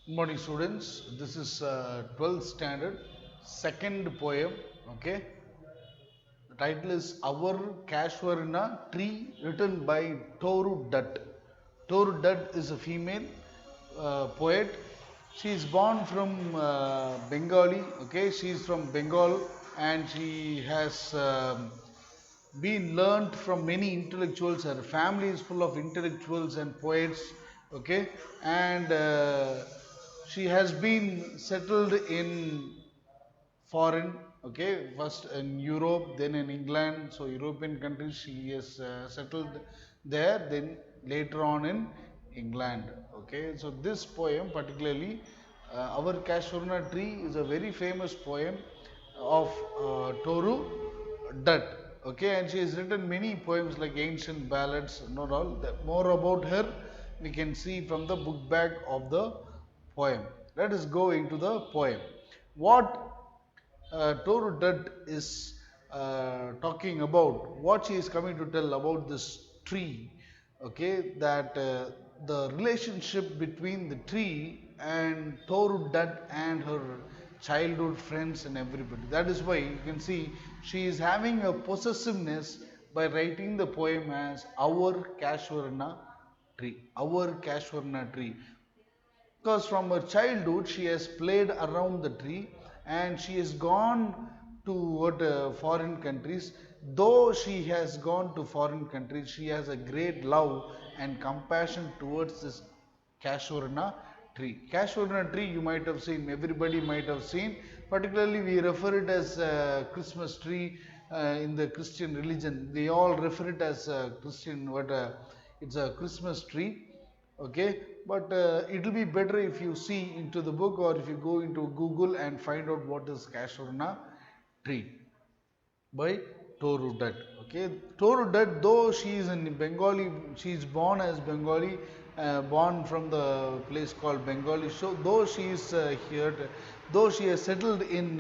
Good morning, students. This is 12th standard, second poem. Okay, the title is Our Casuarina Tree, written by Toru Dutt. Toru Dutt is a female poet. She is born from Bengali. Okay, she is from Bengal, and she has been learnt from many intellectuals. Her family is full of intellectuals and poets. Okay, and she has been settled in foreign, okay, first in Europe, then in England. So European countries she is settled there, then later on in England. Okay, so this poem particularly, Our Casuarina Tree, is a very famous poem of Toru Dutt. Okay, and she has written many poems like ancient ballads, not all. More about her we can see from the book back of the poem. Let us go into the poem. What Toru Dutt is talking about, what she is coming to tell about this tree, okay, that the relationship between the tree and Toru Dutt and her childhood friends and everybody. That is why you can see she is having a possessiveness by writing the poem as Our Casuarina Tree. Our Casuarina Tree, because from her childhood she has played around the tree, and she has gone to what foreign countries. Though she has gone to foreign countries, she has a great love and compassion towards this Casuarina tree. Casuarina tree, you might have seen, everybody might have seen. Particularly we refer it as a Christmas tree in the Christian religion. They all refer it as a Christian, what it's a Christmas tree. Okay, but it will be better if you see into the book, or if you go into Google and find out what is Casuarina tree by Toru Dutt. Okay, Toru Dutt, though she is in Bengali, she is born as Bengali, born from the place called Bengali. So though she is here, though she has settled in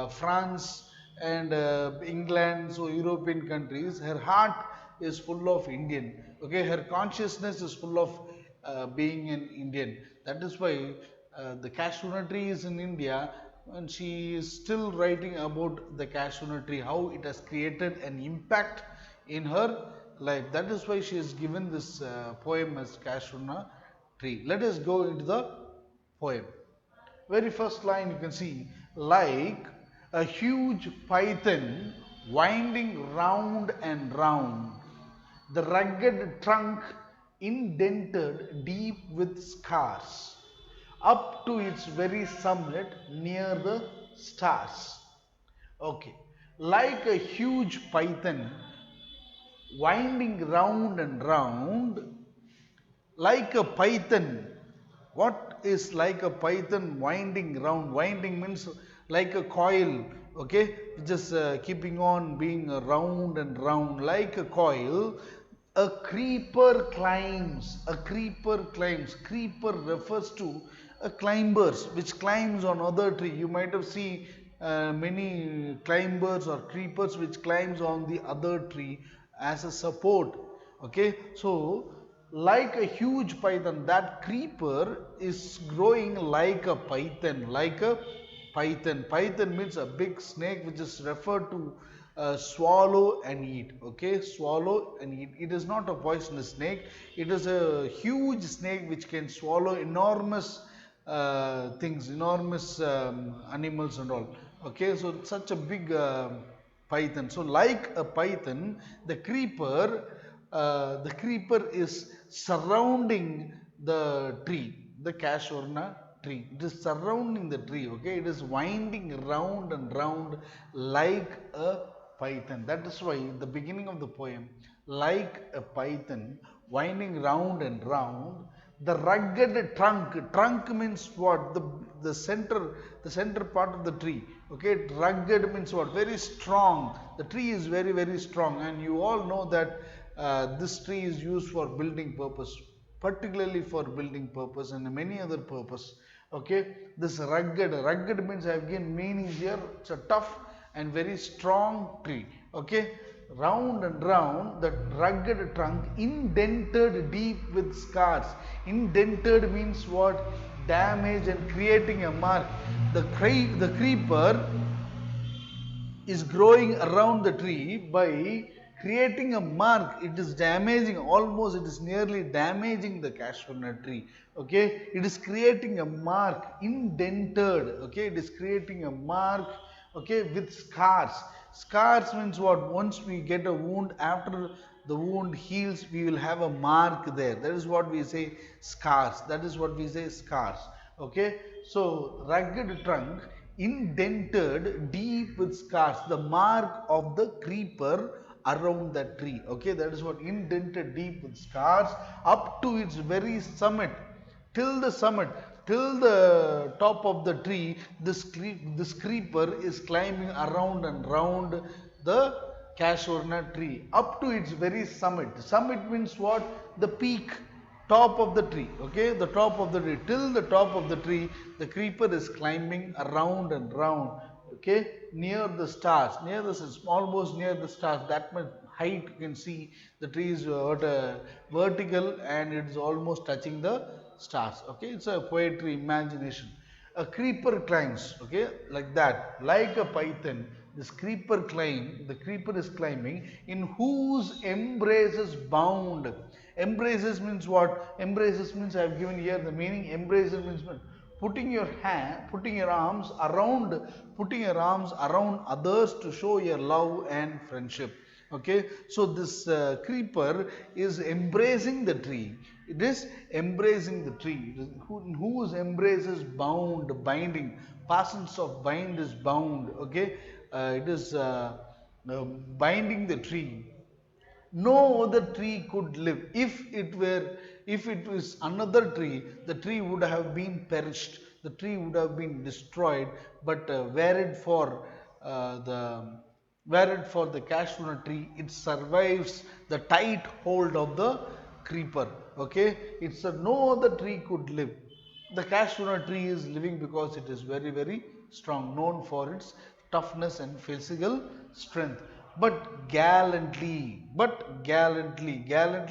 France and England, so European countries, her heart is full of Indian. Okay, her consciousness is full of being an Indian. That is why the Casuarina tree is in India, and she is still writing about the Casuarina tree, how it has created an impact in her life. That is why she has given this poem as Casuarina tree. Let us go into the poem. Very first line you can see, like a huge python winding round and round, the rugged trunk indented deep with scars, up to its very summit near the stars. Okay, like a huge python winding round and round, like a python. What is like a python winding round? Winding means like a coil, okay, just keeping on being round and round like a coil. A creeper climbs. A creeper climbs. Creeper refers to a climbers which climbs on other tree. You might have seen many climbers or creepers which climbs on the other tree as a support. Okay, so like a huge python, that creeper is growing like a python, like a python. Python means a big snake which is referred to swallow and eat. Okay, swallow and eat. It is not a poisonous snake. It is a huge snake which can swallow enormous things, enormous animals and all. Okay, so such a big python. So like a python, the creeper is surrounding the tree, the Casuarina tree. It is surrounding the tree. Okay, it is winding round and round like a python. That is why the beginning of the poem, like a python winding round and round, the rugged trunk. Trunk means what? The center part of the tree. Okay, rugged means what? Very strong. The tree is very, very strong, and you all know that this tree is used for building purpose, particularly for building purpose and many other purpose. Okay, this rugged means I have given meaning here. It's a tough and very strong tree. Okay, round and round, that rugged trunk indented deep with scars. Indented means what? damage and creating a mark. The creeper is growing around the tree by creating a mark. It is damaging, almost it is nearly damaging the cashew nut tree. Okay, it is creating a mark, indented. Okay, it is creating a mark. Okay, with scars. Scars means what? Once we get a wound, after the wound heals, we will have a mark there. That is what we say scars. That is what we say scars. Okay, so rugged trunk indented deep with scars, the mark of the creeper around the tree. Okay, that is what indented deep with scars up to its very summit, till the summit, till the top of the tree. This creeper is climbing around and round the Casuarina tree up to its very summit. Summit means what? The peak, top of the tree. Okay, the top of the tree, till the top of the tree, the creeper is climbing around and round. Okay, near the stars, near the, almost near the stars, that much height you can see. The tree is vertical and it is almost touching the stars. Okay, it's a poetry, imagination. A creeper climbs, okay, like that, like a python. This the creeper is climbing, in whose embraces bound. Embraces means what? Embraces means I have given here the meaning. Embraces means putting your hand, putting your arms around others to show your love and friendship. Okay, so this creeper is embracing the tree. It is embracing the tree. Whose embrace is bound, binding. Passence of bind is bound. Okay, it is binding the tree. No other tree could live. If it was another tree, the tree would have been perished. The tree would have been destroyed. But the were it for the cashew nut tree, it survives the tight hold of the creeper. Okay, it's a no other tree could live. The cashew nut tree is living because it is very, very strong, known for its toughness and physical strength. Gallantly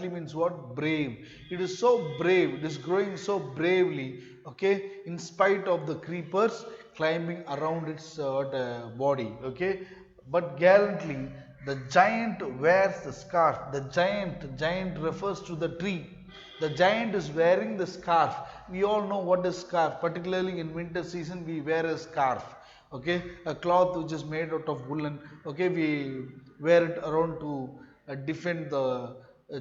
means what? Brave. It is so brave, it is growing so bravely, okay, in spite of the creepers climbing around its body, okay. But gallantly, the giant wears the scarf. Giant refers to the tree. The giant is wearing the scarf. We all know what is scarf. Particularly in winter season, we wear a scarf. Okay, a cloth which is made out of woolen. Okay, we wear it around to defend the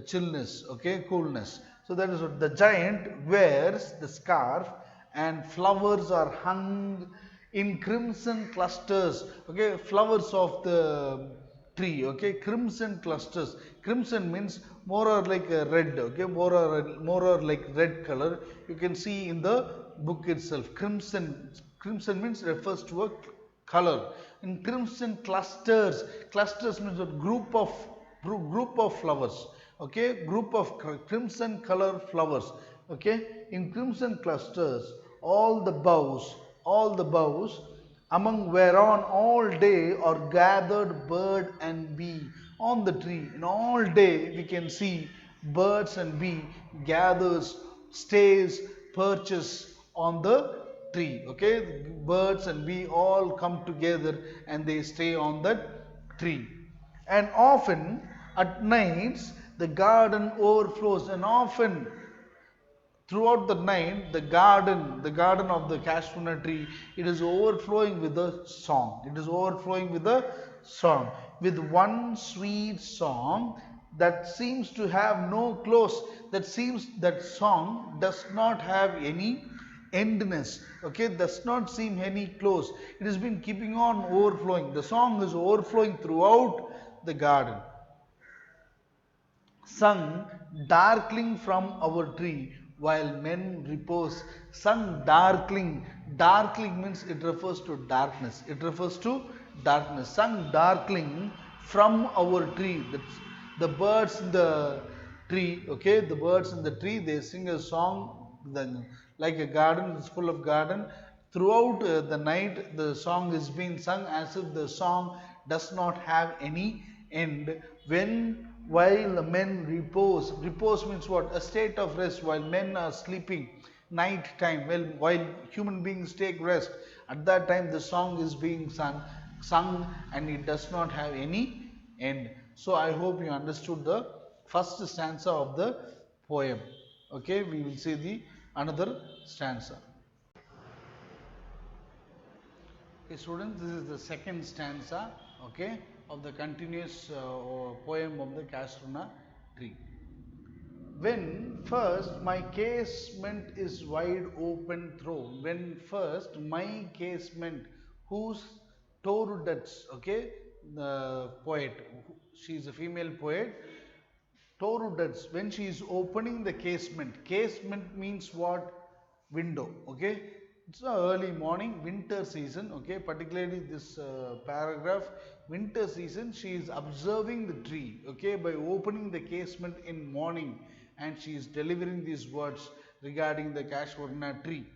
chillness. Okay, coolness. So that is what the giant wears the scarf, and flowers are hung in crimson clusters. Okay, flowers of the tree. Okay, crimson clusters. Crimson means more or like a red. Okay, more or like red color. You can see in the book itself. Crimson means refers to a color. In crimson clusters. Clusters means a group of flowers. Okay, group of crimson color flowers. Okay, in crimson clusters, all the boughs among whereon all day are gathered bird and bee. On the tree, in all day we can see birds and bee gathers, stays, perches on the tree. Okay, birds and bee all come together and they stay on that tree. And often at nights the garden overflows, and often throughout the night, the garden of the cashew nut tree, it is overflowing with a song. It is overflowing with a song, with one sweet song that seems to have no close. That song does not have any endness. Okay, does not seem any close. It has been keeping on overflowing. The song is overflowing throughout the garden. Sung darkling from our tree while men repose. Sung darkling. Darkling means it refers to darkness. It refers to darkness. Sung darkling from our tree. That's the birds in the tree. Okay, the birds in the tree, they sing a song. Then, like a garden, it's full of garden. Throughout the night, the song is being sung as if the song does not have any end. While the men repose means what? A state of rest while men are sleeping. night time, well, while human beings take rest, at that time the song is being sung, and it does not have any end. So I hope you understood the first stanza of the poem. Okay, we will see the another stanza. Okay, students, this is the second stanza, okay, of the continuous poem of the Casuarina tree. When first my casement is wide open thrown, when first my casement, whose Torududs, okay, the poet, she is a female poet, Torududs, when she is opening the casement, casement means what? Window, okay. It's a early morning, winter season, okay, particularly this paragraph, winter season, she is observing the tree, okay, by opening the casement in morning, and she is delivering these words regarding the Casuarina tree,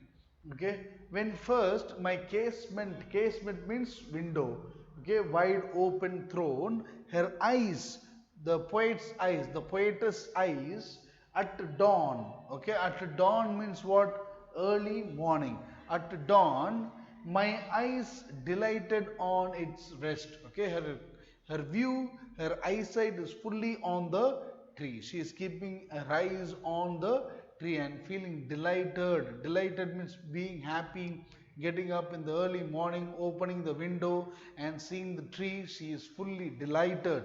okay. When first my casement means window, okay, wide open thrown, her eyes, the poet's eyes, the poetess eyes, at dawn, okay, at dawn means what? Early morning. At dawn, my eyes delighted on its rest, okay, her view, her eyesight is fully on the tree. She is keeping her eyes on the tree and feeling delighted. Delighted means being happy, getting up in the early morning, opening the window and seeing the tree. She is fully delighted.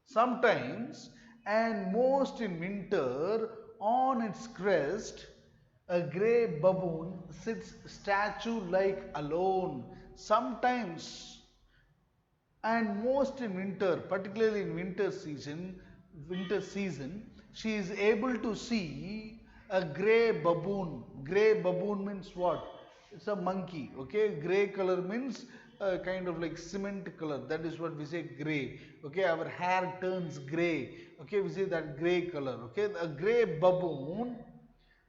Sometimes, and most in winter, on its crest, a grey baboon sits statue-like alone. Sometimes, and most in winter, particularly in winter season, she is able to see a grey baboon. Grey baboon means what? It's a monkey, okay. Grey color means kind of like cement color, that is what we say grey, okay. Our hair turns grey, okay, we say that grey color, okay. A grey baboon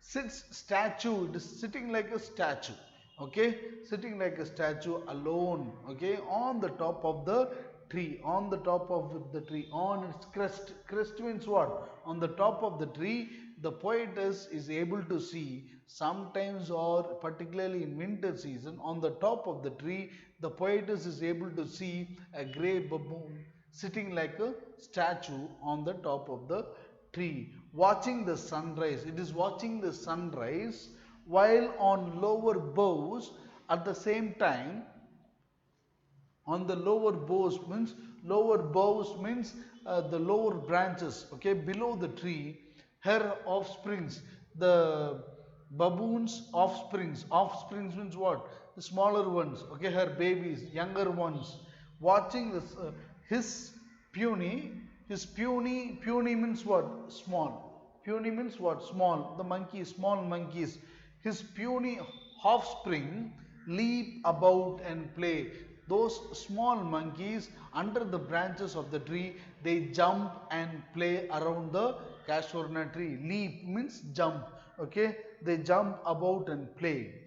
sits statue, it is sitting like a statue, okay, sitting like a statue alone, okay, on the top of the tree, on the top of the tree, on its crest means what? On the top of the tree, the poetess is able to see, sometimes or particularly in winter season, on the top of the tree, the poetess is able to see a grey baboon sitting like a statue on the top of the tree, watching the sunrise. It is watching the sunrise while on lower boughs. At the same time, on the lower boughs means the lower branches, okay, below the tree, her offsprings, the baboon's offsprings means what? The smaller ones, okay, her babies, younger ones, watching this his puny puny means what? Small. Puny means what? Small. The monkeys, small monkeys. His puny offspring leap about and play. Those small monkeys under the branches of the tree, they jump and play around the Casuarina tree. Leap means jump. Okay, they jump about and play.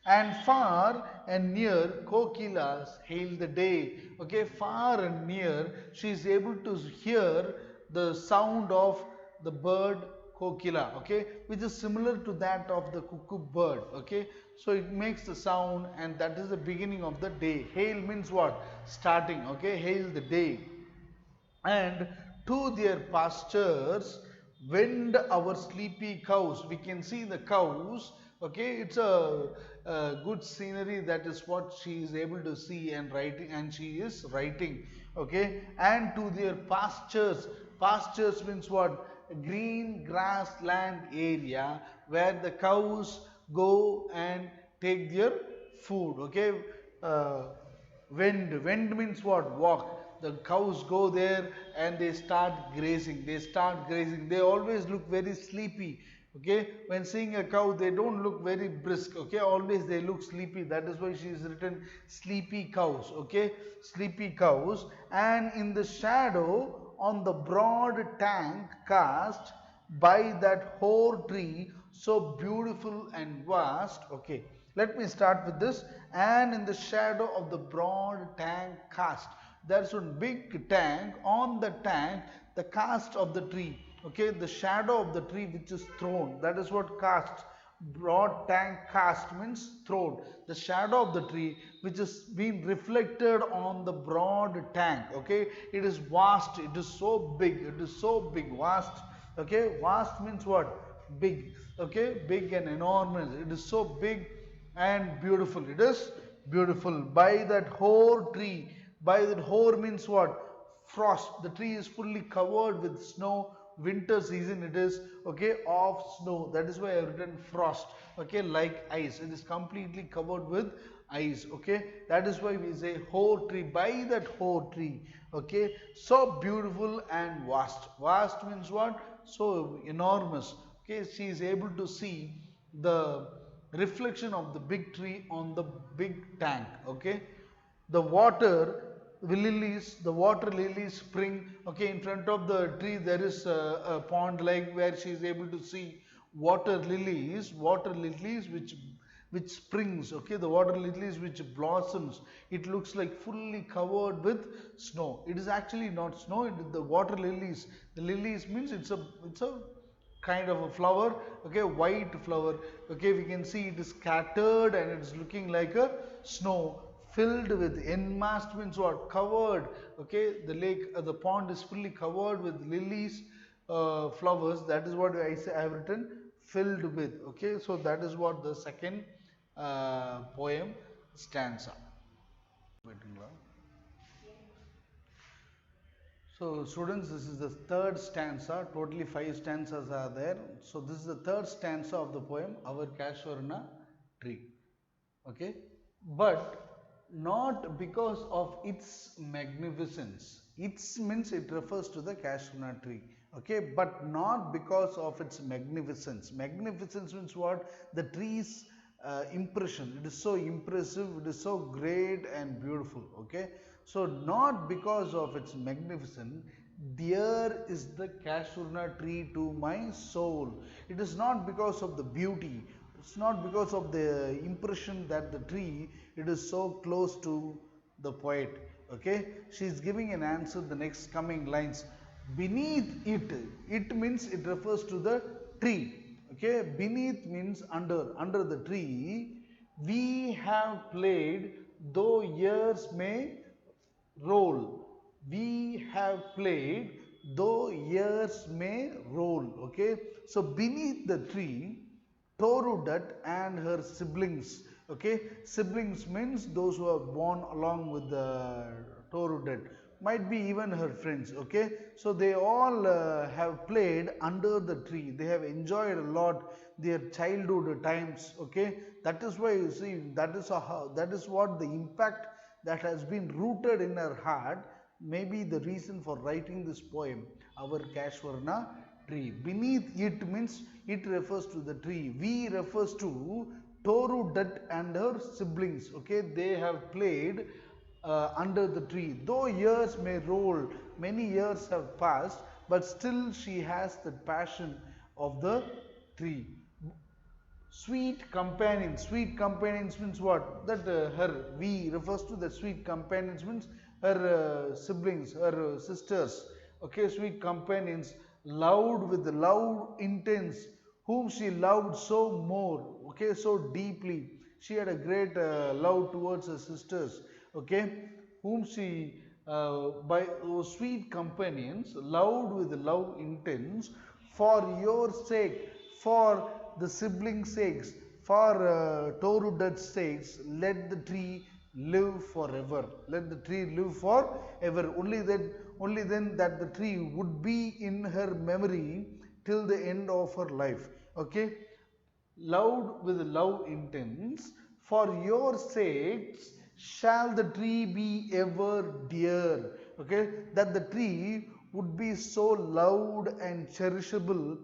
And far and near, kokilas hail the day. Okay, far and near, she is able to hear the sound of the bird kokila, okay, which is similar to that of the cuckoo bird, okay. So it makes the sound, and that is the beginning of the day. Hail means what? Starting, okay, hail the day. And to their pastures wend our sleepy cows. We can see the cows, okay. It's a good scenery, that is what she is able to see and writing, and she is writing, okay. And to their pastures means what? Green grassland area where the cows go and take their food, okay. uh, Wend means what? Walk. The cows go there and they start grazing. They always look very sleepy, okay. When seeing a cow, they don't look very brisk, okay. Always they look sleepy. That is why she is written sleepy cows, okay. Sleepy cows. And in the shadow on the broad tank cast by that hoar tree, so beautiful and vast, okay. Let me start with this. And in the shadow of the broad tank cast, there's one big tank. On the tank, the cast of the tree, okay, the shadow of the tree which is thrown, that is what cast. Broad tank cast means throat, the shadow of the tree which is being reflected on the broad tank. Okay, it is vast, it is so big, it is so big, vast. Okay, vast means what? Big. Okay, big and enormous, it is so big and beautiful, it is beautiful. By that hoar tree, by that hoar means what? Frost, the tree is fully covered with snow. Winter season it is, okay, of snow, that is why I have written frost. Okay, like ice, it is completely covered with ice. Okay, that is why we say hoar tree, by that hoar tree. Okay, so beautiful and vast. Vast means what? So enormous. Okay, she is able to see the reflection of the big tree on the big tank. Okay, the water lilies spring. Okay, in front of the tree there is a pond like where she is able to see water lilies which springs. Okay, the water lilies which blossoms, it looks like fully covered with snow. It is actually not snow, it is the water lilies. The lilies means it's a kind of a flower. Okay, white flower. Okay, we can see it is scattered and it's looking like a snow filled with, enmassed means what? Covered. Okay, the lake, the pond is fully covered with lilies, flowers. That is what I have written, filled with. Okay, so that is what the second poem stanza. So students, this is the third stanza. Totally 5 stanzas are there. So this is the third stanza of the poem, Our Casuarina Tree. Okay, but not because of its magnificence. Its means it refers to the Casuarina tree. Okay, but not because of its magnificence. Magnificence means what? The tree's impression. It is so impressive, it is so great and beautiful. Okay, so not because of its magnificence, dear is the Casuarina tree to my soul. It is not because of the beauty, it's not because of the impression that the tree, it is so close to the poet. Okay, she is giving an answer, the next coming lines. Beneath it, it means it refers to the tree. Okay, beneath means under the tree, we have played, though years may roll. We have played, though years may roll. Okay, so beneath the tree, Torudat and her siblings. Okay, siblings means those who are born along with the Torudat, might be even her friends. Okay, so they all have played under the tree. They have enjoyed a lot their childhood times. Okay, that is why you see, that is what the impact that has been rooted in her heart, maybe the reason for writing this poem, Our Casuarina Tree. Beneath it means it refers to the tree. We refers to Toru Dutt and her siblings. Okay, they have played under the tree. Though years may roll, many years have passed, but still she has the passion of the tree. Sweet companions means what? That her, we refers to the sweet companions means her siblings, her sisters. Okay, sweet companions, loved with love intense, whom she loved so more. Okay, so deeply. She had a great love towards her sisters. Okay, whom she by sweet companions, loved with love intense, for your sake, for the siblings' sakes, for Torudat's sakes, let the tree live forever. Let the tree live forever. Only then that the tree would be in her memory till the end of her life. Okay, loved with love intense, for your sakes shall the tree be ever dear. Okay, that the tree would be so loved and cherishable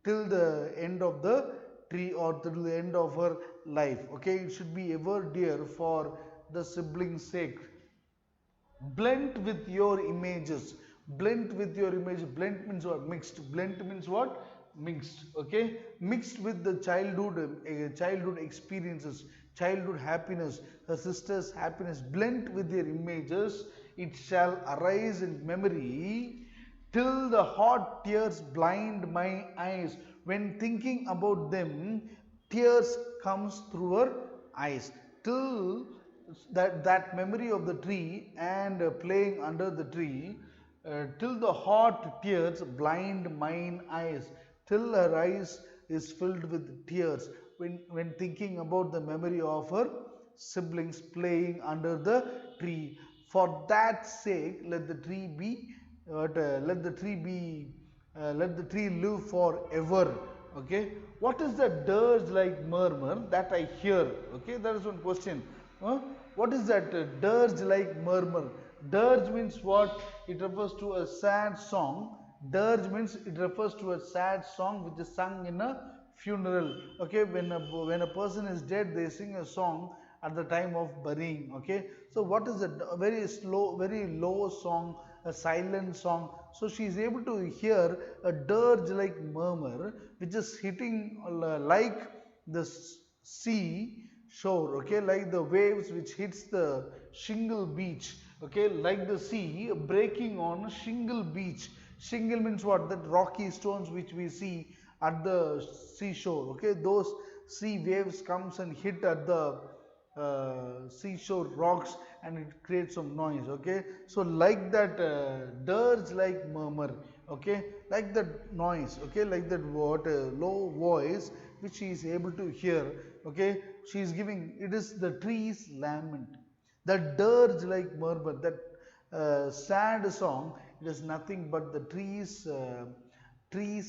till the end of the tree or till the end of her life. Okay, it should be ever dear for the siblings' sake. Blent with your images, blent with your image. Blent means what? Mixed. Blent means what? Mixed. Okay, mixed with the childhood experiences, childhood happiness, her sister's happiness, blent with their images, it shall arise in memory till the hot tears blind my eyes. When thinking about them, tears comes through her eyes. Till that memory of the tree and playing under the tree, till the hot tears blind mine eyes, till her eyes is filled with tears when thinking about the memory of her siblings playing under the tree. For that sake, let the tree be, let the tree be, let the tree live forever. Okay, what is the dirge like murmur that I hear? Okay, that is one question. What is that dirge like murmur? Dirge means what? It refers to a sad song. Dirge means it refers to a sad song which is sung in a funeral. Okay, when a person is dead, they sing a song at the time of burying. Okay, so what is a very slow, very low song, a silent song? So she is able to hear a dirge like murmur which is hitting like the sea shore. Okay, like the waves which hits the shingle beach. Okay, like the sea breaking on shingle beach. Shingle means what? That rocky stones which we see at the seashore. Okay, those sea waves comes and hit at the seashore rocks and it creates some noise. Okay, so like that dirge like murmur. Okay, like that noise. Okay, like that what low voice which she is able to hear. Okay, she is giving, it is the tree's lament. That dirge like murmur, that sad song, it is nothing but the tree's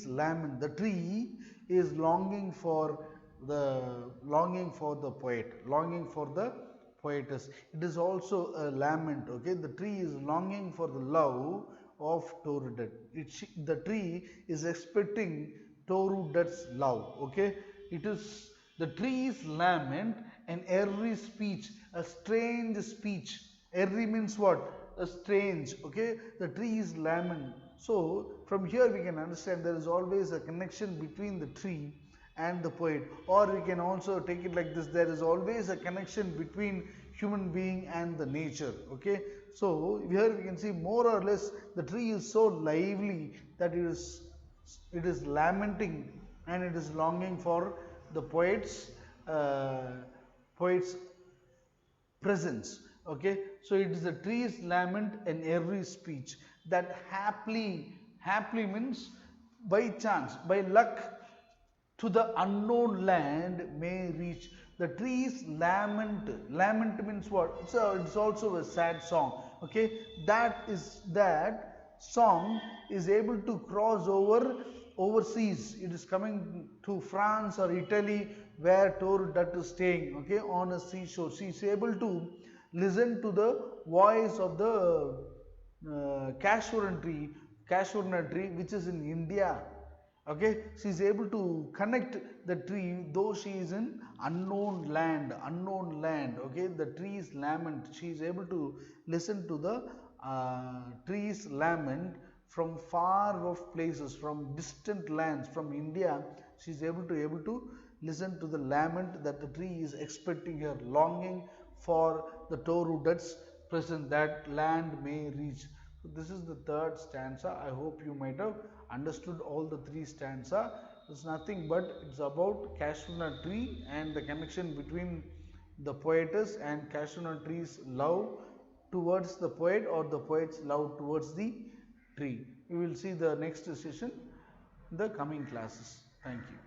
lament. The tree is longing for the poet, longing for the poetess. It is also a lament. Okay, the tree is longing for the love of Torudet. The tree is expecting Torudet's love. Okay, it is the tree's lament, and every speech, a strange speech. Every means what? A strange. Okay, the tree's lament. So from here we can understand there is always a connection between the tree and the poet, or we can also take it like this: there is always a connection between human being and the nature. Okay, so here we can see more or less the tree is so lively that it is lamenting and it is longing for the poet's presence. Okay, so it is the tree's lament in every speech. That happily means by chance, by luck, to the unknown land may reach. The tree's lament means what? It's also a sad song. Okay, that song is able to cross overseas. It is coming to France or Italy where Torudet is staying. Okay, on a seashore, she is able to listen to the voice of the Casuarina tree, which is in India. Okay, she is able to connect the tree, though she is in unknown land. Okay, the tree's lament, she is able to listen to the tree's lament from far off places, from distant lands, from India. She is able to listen to the lament that the tree is expecting her, longing for the Torudet's presence, that land may reach. So this is the third stanza. I hope you might have understood all the three stanza. It's nothing but it's about Casuarina tree and the connection between the poetess and Casuarina tree's love towards the poet, or the poet's love towards the tree. We will see the next session in the coming classes. Thank you.